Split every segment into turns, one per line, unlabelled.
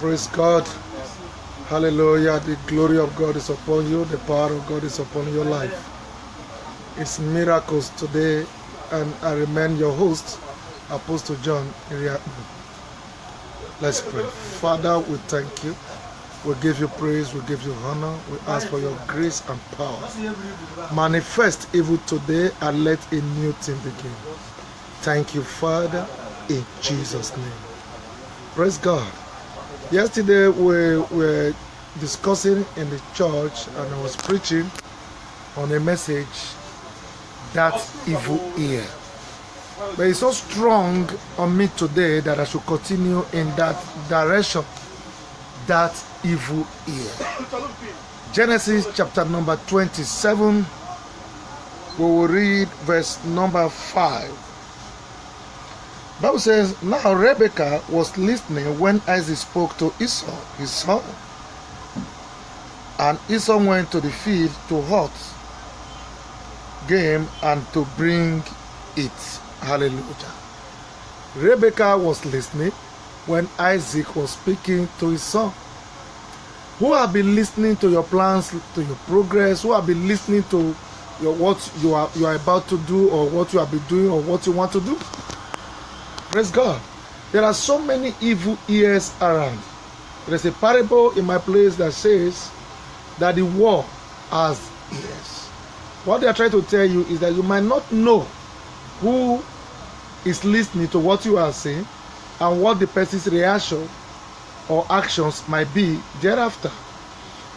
Praise God. Hallelujah. The glory of God is upon you. The power of God is upon your life. It's miracles today, and I remain your host, Apostle John Iriakpo. Let's pray. Father, we thank you. We give you praise. We give you honor. We ask for your grace and power. Manifest even today and let a new thing begin. Thank you, Father, in Jesus' name. Praise God. Yesterday we were discussing in the church and I was preaching on a message, that evil ear. But it's so strong on me today that I should continue in that direction, that evil ear. Genesis chapter number 27, we will read verse number 5. Bible says, now Rebekah was listening when Isaac spoke to Esau, his son. And Esau went to the field to hunt game and to bring it. Hallelujah. Rebekah was listening when Isaac was speaking to his son. Who have been listening to your plans, to your progress? Who have been listening to what you are about to do, or what you have been doing, or what you want to do? Praise God. There are so many evil ears around. There's a parable in my place that says that the world has ears. What they are trying to tell you is that you might not know who is listening to what you are saying and what the person's reaction or actions might be thereafter.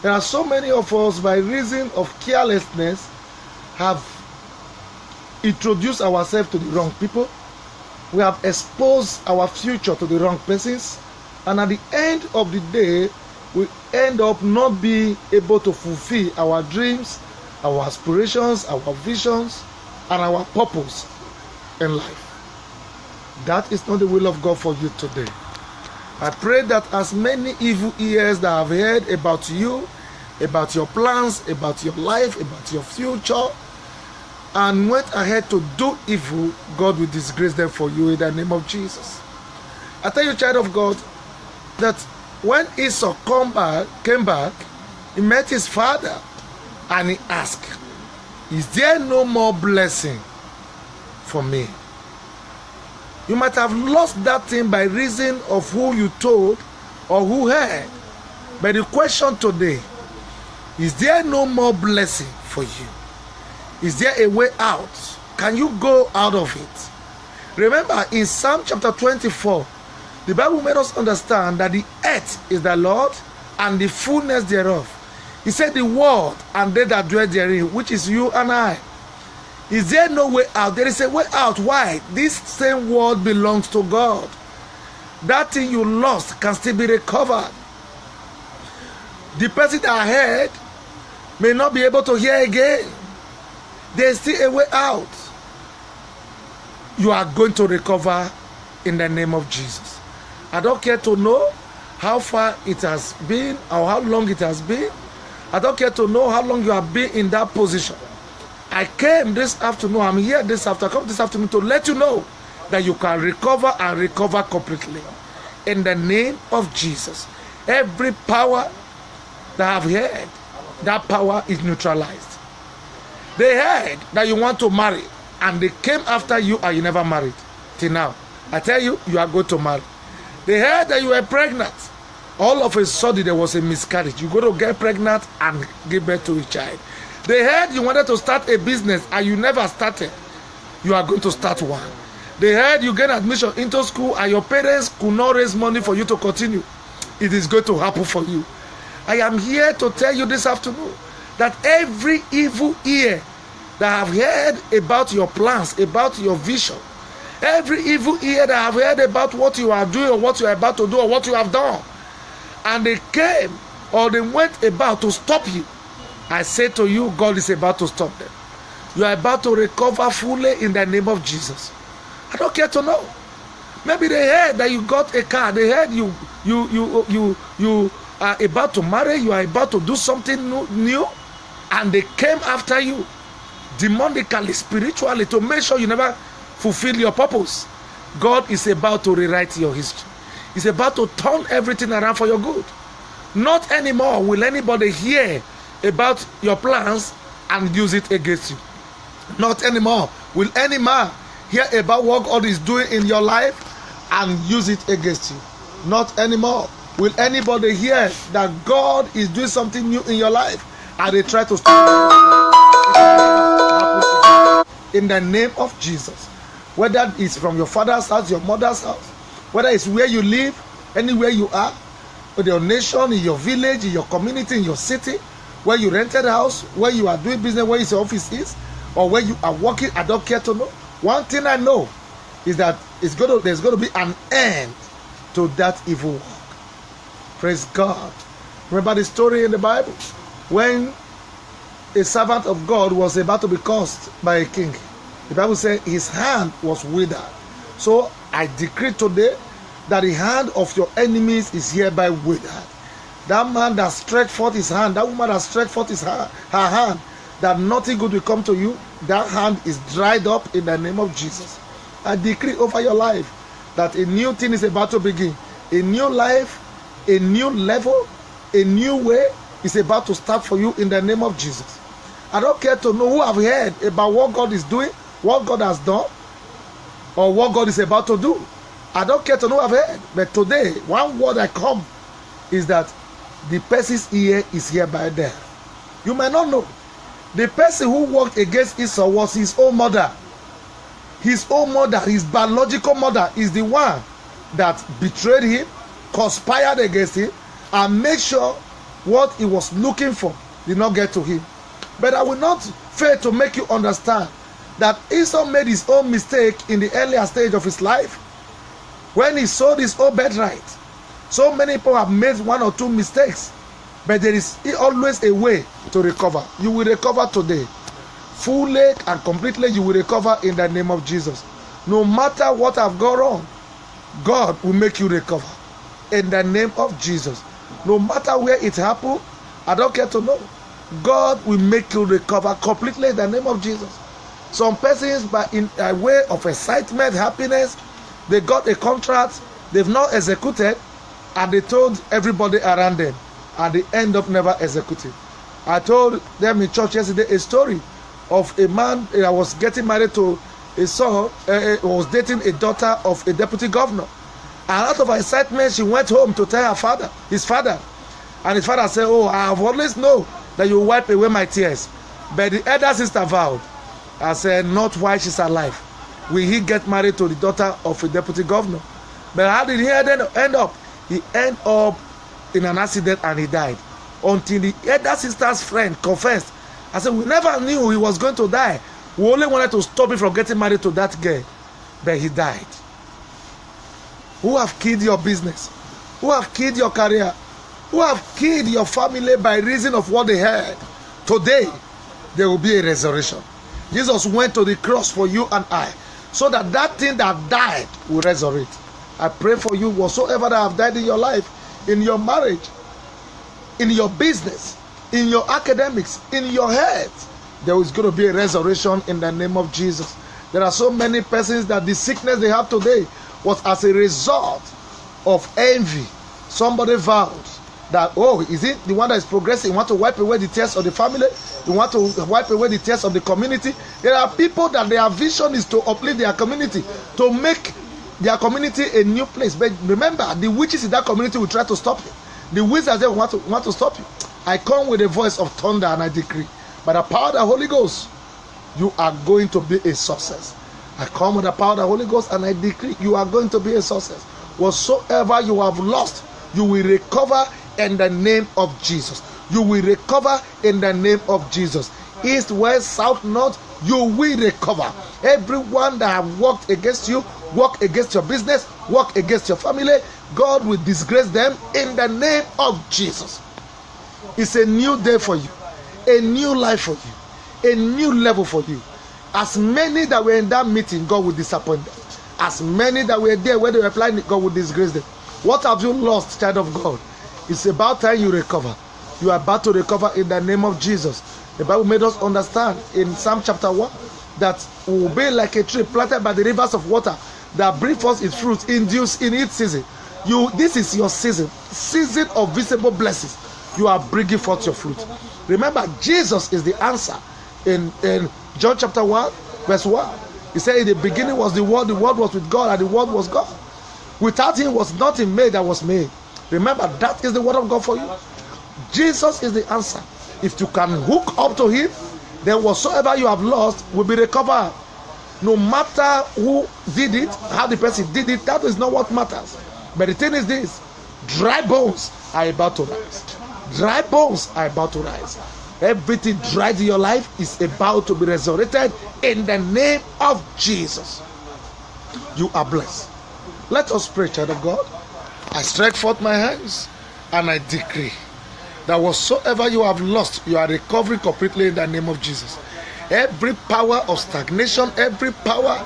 There are so many of us, by reason of carelessness, have introduced ourselves to the wrong people. We have exposed our future to the wrong persons, and at the end of the day, we end up not being able to fulfill our dreams, our aspirations, our visions, and our purpose in life. That is not the will of God for you today. I pray that as many evil ears that have heard about you, about your plans, about your life, about your future, and went ahead to do evil, God will disgrace them for you in the name of Jesus. I tell you, child of God, that when Esau came back, he met his father and he asked, is there no more blessing for me? You might have lost that thing by reason of who you told or who heard. But the question today, is there no more blessing for you? Is there a way out? Can you go out of it? Remember, in Psalm chapter 24, the Bible made us understand that the earth is the Lord and the fullness thereof. He said the world and they that dwell therein, which is you and I. Is there no way out? There is a way out. Why? This same world belongs to God. That thing you lost can still be recovered. The person that heard may not be able to hear again. There is still a way out. You are going to recover in the name of Jesus. I don't care to know how far it has been or how long it has been. I don't care to know how long you have been in that position. I came this afternoon, I'm here this afternoon to let you know that you can recover and recover completely. In the name of Jesus. Every power that I have heard, that power is neutralized. They heard that you want to marry and they came after you and you never married till now. I tell you, you are going to marry. They heard that you were pregnant. All of a sudden there was a miscarriage. You go to get pregnant and give birth to a child. They heard you wanted to start a business and you never started. You are going to start one. They heard you get admission into school and your parents could not raise money for you to continue. It is going to happen for you. I am here to tell you this afternoon that every evil ear that have heard about your plans, about your vision, every evil ear that have heard about what you are doing or what you are about to do or what you have done, and they came or they went about to stop you, I say to you, God is about to stop them. You are about to recover fully in the name of Jesus. I don't care to know. Maybe they heard that you got a car. They heard you are about to marry. You are about to do something new, and they came after you, demonically, spiritually, to make sure you never fulfill your purpose. God is about to rewrite your history. is about to turn everything around for your good. Not anymore will anybody hear about your plans and use it against you. Not anymore will any man hear about what God is doing in your life and use it against you. Not anymore will anybody hear that God is doing something new in your life and they try to stop it. In the name of Jesus. Whether it's from your father's house, your mother's house, whether it's where you live, anywhere you are, in your nation, in your village, in your community, in your city, where you rented a house, where you are doing business, where your office is, or where you are working, I don't care to know. One thing I know is that there's going to be an end to that evil work. Praise God. Remember the story in the Bible when a servant of God was about to be cursed by a king. The Bible said his hand was withered. So I decree today that the hand of your enemies is hereby withered. That man that stretched forth his hand, that woman that stretched forth her hand, that nothing good will come to you, that hand is dried up in the name of Jesus. I decree over your life that a new thing is about to begin. A new life, a new level, a new way is about to start for you in the name of Jesus. I don't care to know who have heard about what God is doing, what God has done, or what God is about to do. I don't care to know who have heard. But today, one word I come is that the person's ear is hereby there. You might not know. The person who worked against Esau was his own mother. His own mother, his biological mother, is the one that betrayed him, conspired against him, and made sure what he was looking for did not get to him. But I will not fail to make you understand that Esau made his own mistake in the earlier stage of his life when he sold his own birthright. So many people have made one or two mistakes, but there is always a way to recover. You will recover today. Fully and completely you will recover in the name of Jesus. No matter what have gone wrong, God will make you recover in the name of Jesus. No matter where it happened, I don't care to know. God will make you recover completely in the name of Jesus. Some persons, by in a way of excitement, happiness, they got a contract, they've not executed, and they told everybody around them, and they end up never executing. I told them in church yesterday a story of a man that was getting married to a son, was dating a daughter of a deputy governor. And out of her excitement, she went home to tell his father. And his father said, "Oh, I have always known that you wipe away my tears." But the elder sister vowed, I said, "Not while she's alive will he get married to the daughter of a deputy governor." But how did he end up? He ended up in an accident and he died. Until the elder sister's friend confessed. I said, "We never knew he was going to die. We only wanted to stop him from getting married to that girl." But he died. Who have killed your business? Who have killed your career? Who have killed your family by reason of what they heard? Today, there will be a resurrection. Jesus went to the cross for you and I, so that that thing that died will resurrect. I pray for you, whatsoever that have died in your life, in your marriage, in your business, in your academics, in your health, there is going to be a resurrection in the name of Jesus. There are so many persons that the sickness they have today was as a result of envy. Somebody vowed that, "Oh, is it the one that is progressing? You want to wipe away the tears of the family? You want to wipe away the tears of the community?" There are people that their vision is to uplift their community, to make their community a new place. But remember, the witches in that community will try to stop you. The wizards they want to stop you. I come with a voice of thunder and I decree, by the power of the Holy Ghost, you are going to be a success. I come with the power of the Holy Ghost and I decree you are going to be a success. Whatsoever you have lost, you will recover in the name of Jesus. You will recover in the name of Jesus. East, west, south, north, you will recover. Everyone that have worked against you, work against your business, work against your family, God will disgrace them in the name of Jesus. It's a new day for you, a new life for you, a new level for you. As many that were in that meeting, God will disappoint them. As many that were there where they were flying, God will disgrace them. What have you lost, child of God? It's about time you recover. You are about to recover in the name of Jesus. The Bible made us understand in Psalm chapter 1 that we will be like a tree planted by the rivers of water that bring forth its fruit in its season. This is your season of visible blessings. You are bringing forth your fruit. Remember, Jesus is the answer. In John chapter 1 verse 1, he said, in the beginning was the Word was with God, and the Word was God. Without him was nothing made that was made. Remember, that is the word of God for you. Jesus is the answer. If you can hook up to him, then whatsoever you have lost will be recovered. No matter who did it, how the person did it, that is not what matters. But the thing is this: dry bones are about to rise. Dry bones are about to rise. Everything dried in your life is about to be resurrected in the name of Jesus. You are blessed. Let us pray, child of God. I stretch forth my hands and I decree that whatsoever you have lost, you are recovering completely in the name of Jesus. Every power of stagnation, every power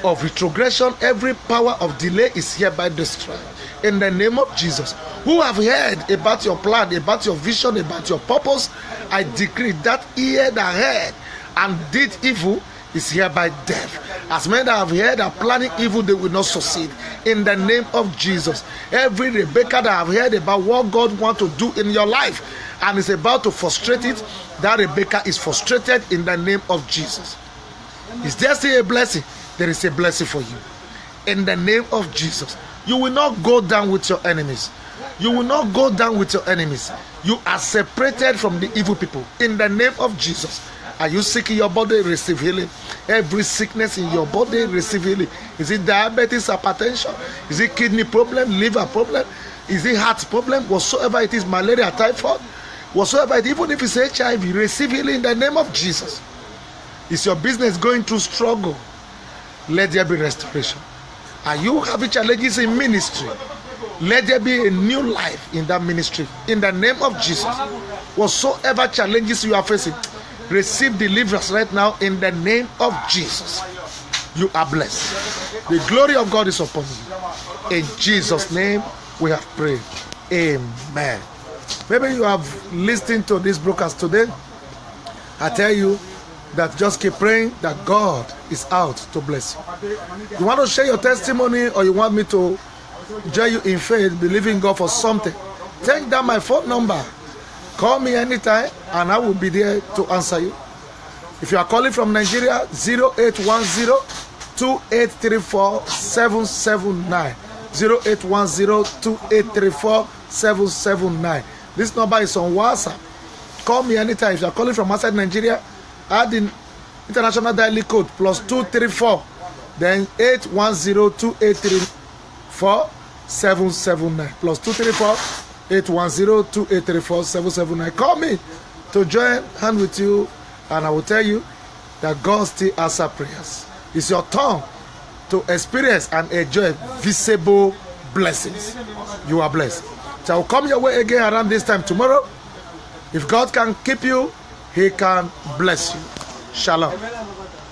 of retrogression, every power of delay is hereby destroyed in the name of Jesus. Who have heard about your plan, about your vision, about your purpose, I decree that ear that heard and did evil is hereby deaf. As many that have heard are planning evil, they will not succeed in the name of Jesus. Every Rebecca that have heard about what God wants to do in your life and is about to frustrate it, that Rebecca is frustrated in the name of Jesus. Is there still a blessing? There is a blessing for you in the name of Jesus. You will not go down with your enemies. You will not go down with your enemies. You are separated from the evil people in the name of Jesus. Are you sick in your body? Receive healing. Every sickness in your body, receive healing. Is it diabetes, hypertension? Is it kidney problem, liver problem? Is it heart problem? Whatsoever it is, malaria, typhoid, whatsoever it is, even if it's HIV, receive healing in the name of Jesus. Is your business going through struggle? Let there be restoration. Are you having challenges in ministry? Let there be a new life in that ministry in the name of Jesus. Whatsoever challenges you are facing, receive deliverance right now in the name of Jesus. You are blessed. The glory of God is upon you. In Jesus' name we have prayed. Amen. Maybe you have listened to this broadcast today. I tell you that just keep praying that God is out to bless you. You want to share your testimony, or you want me to join you in faith, believing God for something, take down my phone number. Call me anytime and I will be there to answer you. If you are calling from Nigeria, 0810-2834-779. 0810-2834-779. This number is on WhatsApp. Call me anytime. If you are calling from outside Nigeria, add the international dialing code +234, then 810-2834-779. +234 810-2834-779. Call me to join hand with you, and I will tell you that God still answers prayers. It's your turn to experience and enjoy visible blessings. You are blessed. So I will come your way again around this time tomorrow. If God can keep you, He can bless you. Shalom.